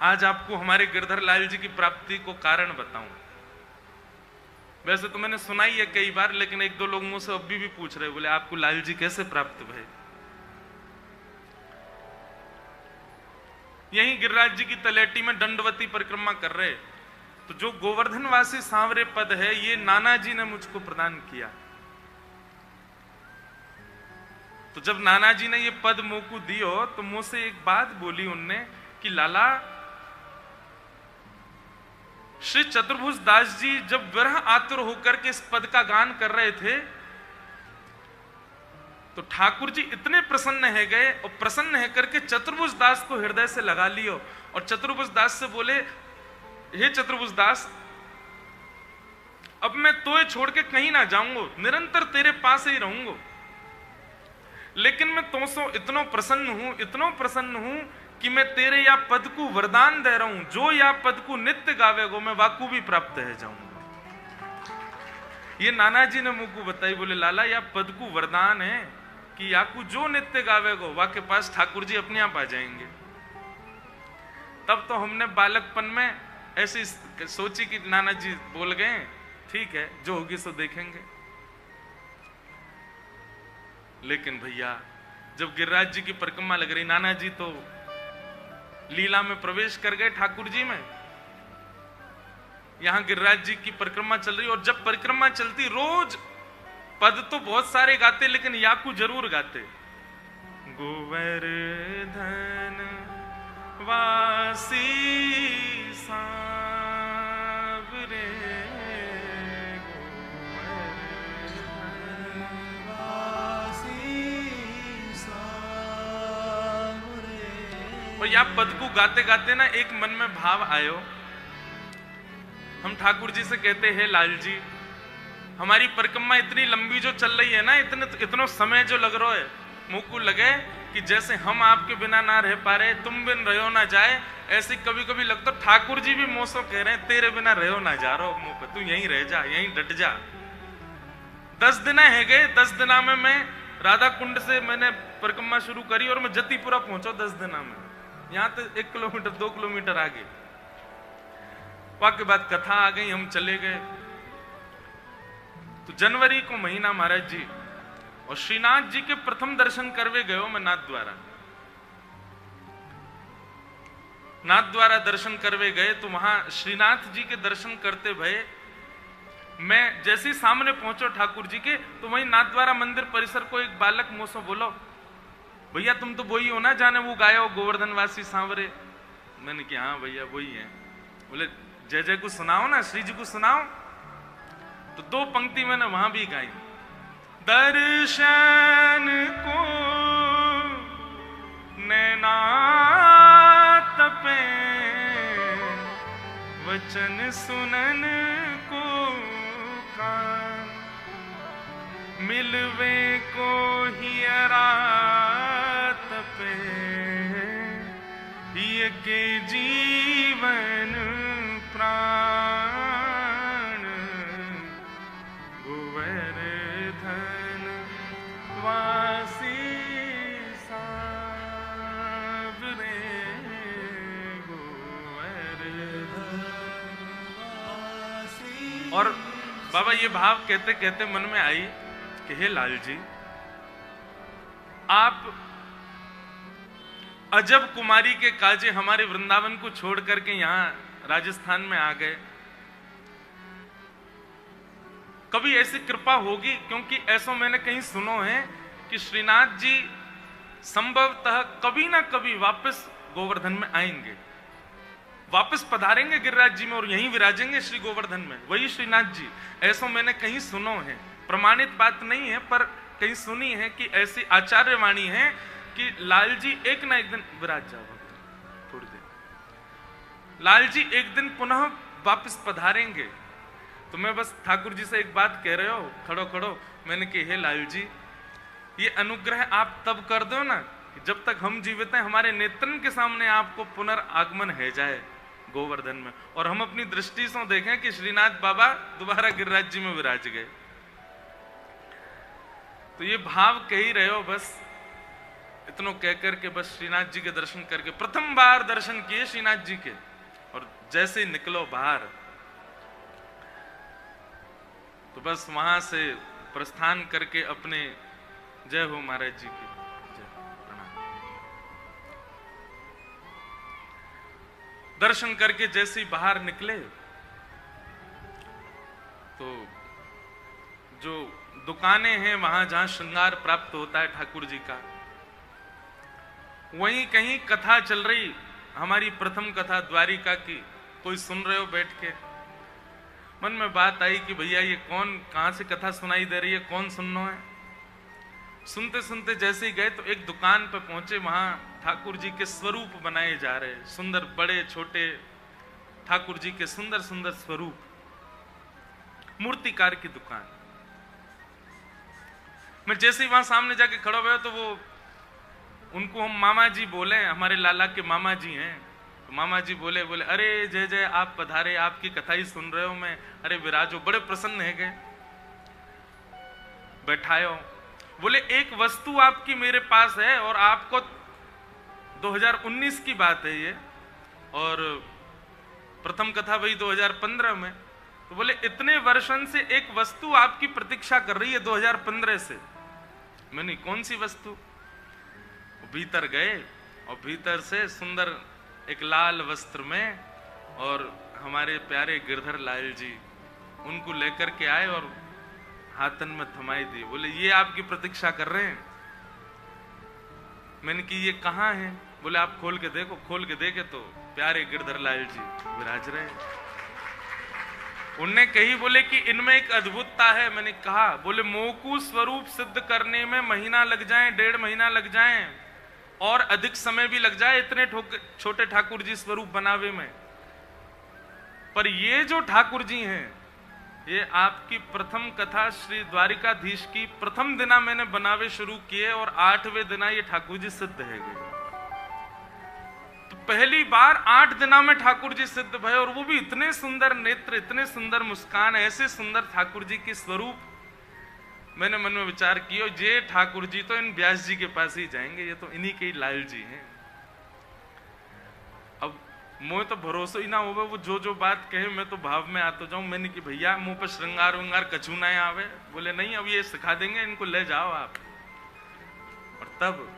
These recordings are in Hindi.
आज आपको हमारे गिरधर लाल जी की प्राप्ति को कारण बताऊं। वैसे तो मैंने सुना ही है कई बार, लेकिन एक दो लोग मुझसे अभी भी पूछ रहे, बोले आपको लाल जी कैसे प्राप्त भय। यहीं गिरिराज जी की तलेटी में दंडवती परिक्रमा कर रहे, तो जो गोवर्धनवासी सांवरे पद है ये नाना जी ने मुझको प्रदान किया। तो जब नाना जी ने ये पद मोकू दियो तो मुझसे एक बात बोली उनने कि लाला, श्री चतुर्भुज दास जी जब विरह आतुर होकर के इस पद का गान कर रहे थे तो ठाकुर जी इतने प्रसन्न है गए और प्रसन्न है करके चतुर्भुज दास को हृदय से लगा लियो और चतुर्भुज दास से बोले, हे चतुर्भुज दास, अब मैं तोय छोड़ के कहीं ना जाऊंगा, निरंतर तेरे पास ही रहूंगा, लेकिन मैं तुमसे इतना प्रसन्न हूं कि मैं तेरे या पद को वरदान दे रहा हूं, जो या पद को नित्य गावेगो मैं वाकू भी प्राप्त है जाऊंगा। ये नाना जी ने मुझको बताई, बोले लाला या पद को वरदान है कि याकू जो नित्य गावेगो वा के पास ठाकुर जी अपने आप आ जाएंगे। तब तो हमने बालकपन में ऐसी सोची कि नाना जी बोल गए, ठीक है जो होगी सो देखेंगे। लेकिन भैया जब गिरिराज जी की परिक्रमा लग रही, नाना जी तो लीला में प्रवेश कर गए ठाकुर जी में, यहां गिरिराज जी की परिक्रमा चल रही, और जब परिक्रमा चलती रोज पद तो बहुत सारे गाते लेकिन याकू जरूर गाते, गोवर्धन वासी सांवरे और या पद को गाते गाते ना एक मन में भाव आयो। हम ठाकुर जी से कहते हैं, लाल जी हमारी परिक्रमा इतनी लंबी जो चल रही है ना, इतना समय जो लग रहा है, मुझको लगे कि जैसे हम आपके बिना ना रह पा रहे, तुम बिन रहो ना जाए, ऐसे कभी कभी लगता ठाकुर जी भी मोसो कह रहे हैं तेरे बिना रहो ना जा रहा मुंह पे, तू यहीं रह जा, यहीं डट जा। 10 दिन है गए, 10 दिना में मैं राधा कुंड से मैंने परिक्रमा शुरू करी और मैं जतीपुरा पहुंचा 10 दिना में, यहां तो 1 किलोमीटर 2 किलोमीटर आगे। वहां के बाद कथा आ गई, हम चले गए। तो जनवरी को महीना महाराज जी और श्रीनाथ जी के प्रथम दर्शन करवे गयो मैं नाथ द्वारा दर्शन करवे गए। तो वहां श्रीनाथ जी के दर्शन करते भये मैं जैसे ही सामने पहुंचो ठाकुर जी के, तो वहीं नाथ द्वारा मंदिर परिसर को एक बालक मोसो बोलो, भैया तुम तो वही हो ना जाने वो गायो गोवर्धनवासी सांवरे। मैंने कहा हाँ भैया वही है। बोले जय जय को सुनाओ ना, श्री जी को सुनाओ। तो 2 पंक्ति मैंने वहां भी गाई, दर्शन को नैना तपे, वचन सुनन को कान, मिलवे को हियरा तपे, ये के जीवन प्राण, गोवर्धन वासी सांवरे, गोवर्धन वासी। और बाबा ये भाव कहते कहते मन में आई कि हे लाल जी, आप अजब कुमारी के काजे हमारे वृंदावन को छोड़ करके यहां राजस्थान में आ गए। कभी ऐसी कृपा होगी, क्योंकि ऐसा मैंने कहीं सुनो है कि श्रीनाथ जी संभवतः कभी ना कभी वापस गोवर्धन में आएंगे, वापस पधारेंगे गिरिराज जी में और यहीं विराजेंगे श्री गोवर्धन में, वही श्रीनाथ जी। ऐसा मैंने कहीं सुनो है, प्रमाणित बात नहीं है पर कहीं सुनी है कि ऐसी आचार्यवाणी है कि लाल जी एक ना एक दिन विराज जाओ, थोड़ी देर लाल जी एक दिन पुनः वापस पधारेंगे। तो मैं बस ठाकुर जी से एक बात कह रहे हो, खड़ो खड़ो, मैंने कही हे लाल जी, ये अनुग्रह आप तब कर दो ना जब तक हम जीवित हैं, हमारे नेत्रन के सामने आपको पुनर्आगमन है जाए गोवर्धन में, और हम अपनी दृष्टि से देखें कि श्रीनाथ बाबा दोबारा गिरिराज जी में विराज गए। तो ये भाव कह ही रहे हो, बस इतनो कह करके बस श्रीनाथ जी के दर्शन करके प्रथम बार दर्शन किए श्रीनाथ जी के, और जैसे ही निकलो बाहर तो बस वहां से प्रस्थान करके अपने जय हो महाराज जी की जय, प्रणाम। दर्शन करके जैसे ही बाहर निकले तो जो दुकानें हैं वहां जहां श्रृंगार प्राप्त होता है ठाकुर जी का, वहीं कहीं कथा चल रही, हमारी प्रथम कथा द्वारिका की, कोई सुन रहे हो बैठ के। मन में बात आई कि भैया ये कौन, कहां से कथा सुनाई दे रही है, कौन सुनना है। सुनते सुनते जैसे ही गए तो एक दुकान पर पहुंचे, वहां ठाकुर जी के स्वरूप बनाए जा रहे, सुंदर बड़े छोटे ठाकुर जी के सुंदर सुंदर स्वरूप, मूर्तिकार की दुकान। मैं जैसे ही वहां सामने जाके खड़ा हुआ तो वो, उनको हम मामा जी बोले, हमारे लाला के मामा जी हैं, तो मामा जी बोले अरे जय जय आप पधारे, आपकी कथा ही सुन रहे हो मैं, अरे विराजो, बड़े प्रसन्न है गए, बैठायो। बोले एक वस्तु आपकी मेरे पास है और आपको 2019 की बात है ये, और प्रथम कथा वही 2015 में, तो बोले इतने वर्षों से एक वस्तु आपकी प्रतीक्षा कर रही है 2015 से। मैंने कौन सी वस्तु? भीतर गए और भीतर से सुंदर एक लाल वस्त्र में, और हमारे प्यारे गिरधर लाल जी उनको लेकर के आए और हाथन में थमाई दी। बोले ये आपकी प्रतीक्षा कर रहे हैं। मैंने कि ये कहाँ है? बोले आप खोल के देखो। खोल के देखे तो प्यारे गिरधर लाल जी विराज रहे। उनने कही बोले कि इनमें एक अद्भुतता है। मैंने कहा, बोले मोकू स्वरूप सिद्ध करने में महीना लग जाए, 1.5 महीना लग जाए और अधिक समय भी लग जाए इतने छोटे ठाकुर जी स्वरूप बनावे में, पर ये जो ठाकुर जी हैं, ये आपकी प्रथम कथा श्री द्वारिकाधीश की प्रथम दिना मैंने बनावे शुरू किए और 8वें दिना ये ठाकुर जी सिद्ध है गए। तो पहली बार 8 दिना में ठाकुर जी सिद्ध भय, और वो भी इतने सुंदर नेत्र, इतने सुंदर मुस्कान, ऐसे सुंदर ठाकुर जी के स्वरूप। मैंने मन में विचार किया, ये ठाकुर जी तो इन व्यास जी के पास ही जाएंगे, ये तो इन्हीं के ही लाल जी हैं। अब मुझे तो भरोसा ही ना होगा, वो जो बात कहे मैं तो भाव में आता जाऊं। मैंने कि भैया मुंह पर श्रृंगार वंगार कछू ना आवे। बोले नहीं, अब ये सिखा देंगे, इनको ले जाओ आप। और तब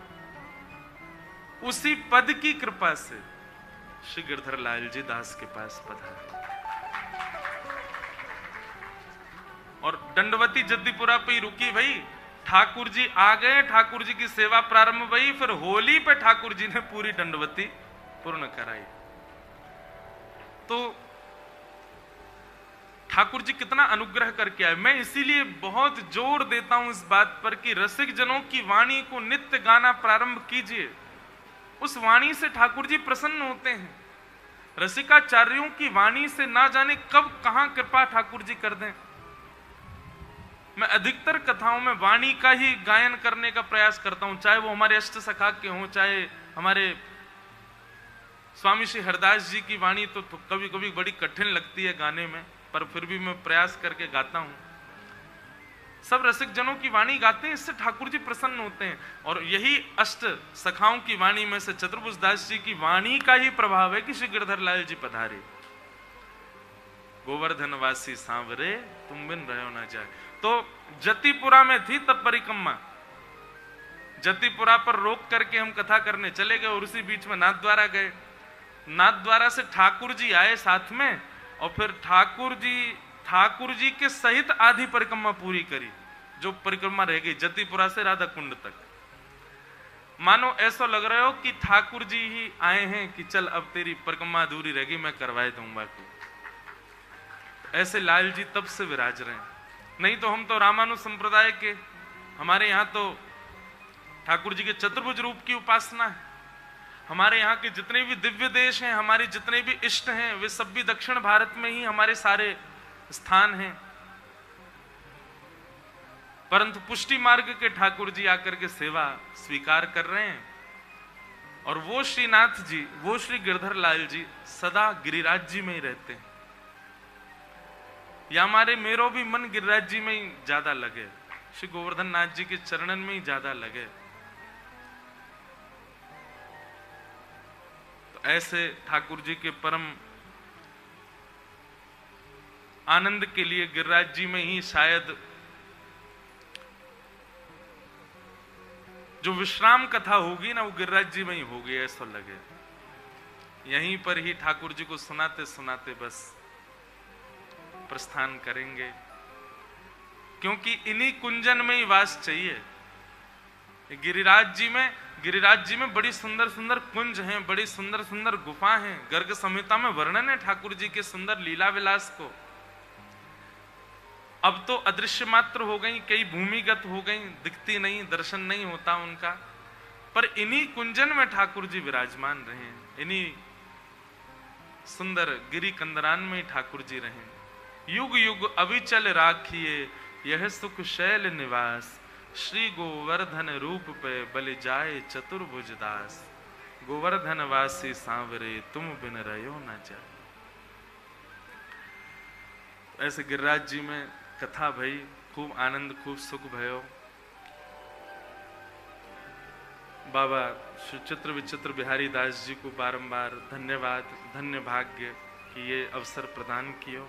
उसी पद की कृपा से श्री गिरधर लाल जी दास के पास पधारे और दंडवती जद्दीपुरा पे ही रुकी। भाई ठाकुर जी आ गए, ठाकुर जी की सेवा प्रारंभ हुई, फिर होली पे ठाकुर जी ने पूरी दंडवती पूर्ण कराई। तो ठाकुर जी कितना अनुग्रह करके आए। मैं इसीलिए बहुत जोर देता हूं इस बात पर कि रसिक जनों की वाणी को नित्य गाना प्रारंभ कीजिए। उस वाणी से ठाकुर जी प्रसन्न होते हैं। रसिकाचार्यों की वाणी से ना जाने कब कहां कृपा ठाकुर जी कर दें। मैं अधिकतर कथाओं में वाणी का ही गायन करने का प्रयास करता हूं, चाहे वो हमारे अष्ट सखा के हों, चाहे हमारे स्वामी श्री हरदास जी की वाणी तो कभी कभी बड़ी कठिन लगती है गाने में, पर फिर भी मैं प्रयास करके गाता हूं। सब रसिक जनों की वाणी गाते हैं, इससे ठाकुर जी प्रसन्न होते हैं। और यही अष्ट सखाओं की वाणी में से चतुर्भुज दास जी की वाणी का ही प्रभाव है कि श्री गिरधर लाल जी पधारे। गोवर्धन वासी सांवरे तुम बिन रहो ना जाए। तो जतिपुरा में थी तब परिक्रमा, जतिपुरा पर रोक करके हम कथा करने चले गए और उसी बीच में नाथद्वारा गए। नाथद्वारा से ठाकुर जी आए साथ में, और फिर ठाकुर जी के सहित आधी परिक्रमा पूरी करी, जो परिक्रमा रह गई जतिपुरा से राधा कुंड तक। मानो ऐसा लग रहा हो कि ठाकुर जी ही आए हैं कि चल अब तेरी परिक्रमा अधूरी रह गई, मैं करवाए दूंगा तू। ऐसे लाल जी तब से विराज रहे हैं। नहीं तो हम तो रामानु संप्रदाय के, हमारे यहाँ तो ठाकुर जी के चतुर्भुज रूप की उपासना है। हमारे यहाँ के जितने भी दिव्य देश हैं, हमारे जितने भी इष्ट हैं, वे सब भी दक्षिण भारत में ही हमारे सारे स्थान हैं। परंतु पुष्टि मार्ग के ठाकुर जी आकर के सेवा स्वीकार कर रहे हैं। और वो श्रीनाथ जी, वो श्री गिरधर लाल जी सदा गिरिराज जी में ही रहते हैं। या हमारे मेरो भी मन गिरिराज जी में ही ज्यादा लगे, श्री गोवर्धन नाथ जी के चरणन में ही ज्यादा लगे। ऐसे ठाकुर जी के परम आनंद के लिए गिरिराज जी में ही शायद जो विश्राम कथा होगी ना, वो गिरिराज जी में ही होगी, ऐसा लगे। यहीं पर ही ठाकुर जी को सुनाते सुनाते बस प्रस्थान करेंगे, क्योंकि इन्हीं कुंजन में ही वास चाहिए। गिरिराज जी में बड़ी सुंदर सुंदर कुंज हैं, बड़ी सुंदर सुंदर गुफा हैं। गर्ग संहिता में वर्णन है ठाकुर जी के सुंदर लीला विलास को। अब तो अदृश्य मात्र हो गई, कई भूमिगत हो गई, दिखती नहीं, दर्शन नहीं होता उनका, पर इन्हीं कुंजन में ठाकुर जी विराजमान रहे, इन्हीं सुंदर गिरी कंदरान में ही ठाकुर जी रहे। युग युग अविचल राखिए यह सुख शैल निवास, श्री गोवर्धन रूप पे बलि जाए चतुर्भुज दास, गोवर्धन वासी सांवरे तुम बिन रहो न जाए। ऐसे गिरिराज जी में कथा भई, खूब आनंद, खूब सुख भयो। बाबा श्री चित्र विचित्र बिहारी दास जी को बारंबार धन्यवाद, धन्य भाग्य कि ये अवसर प्रदान कियो।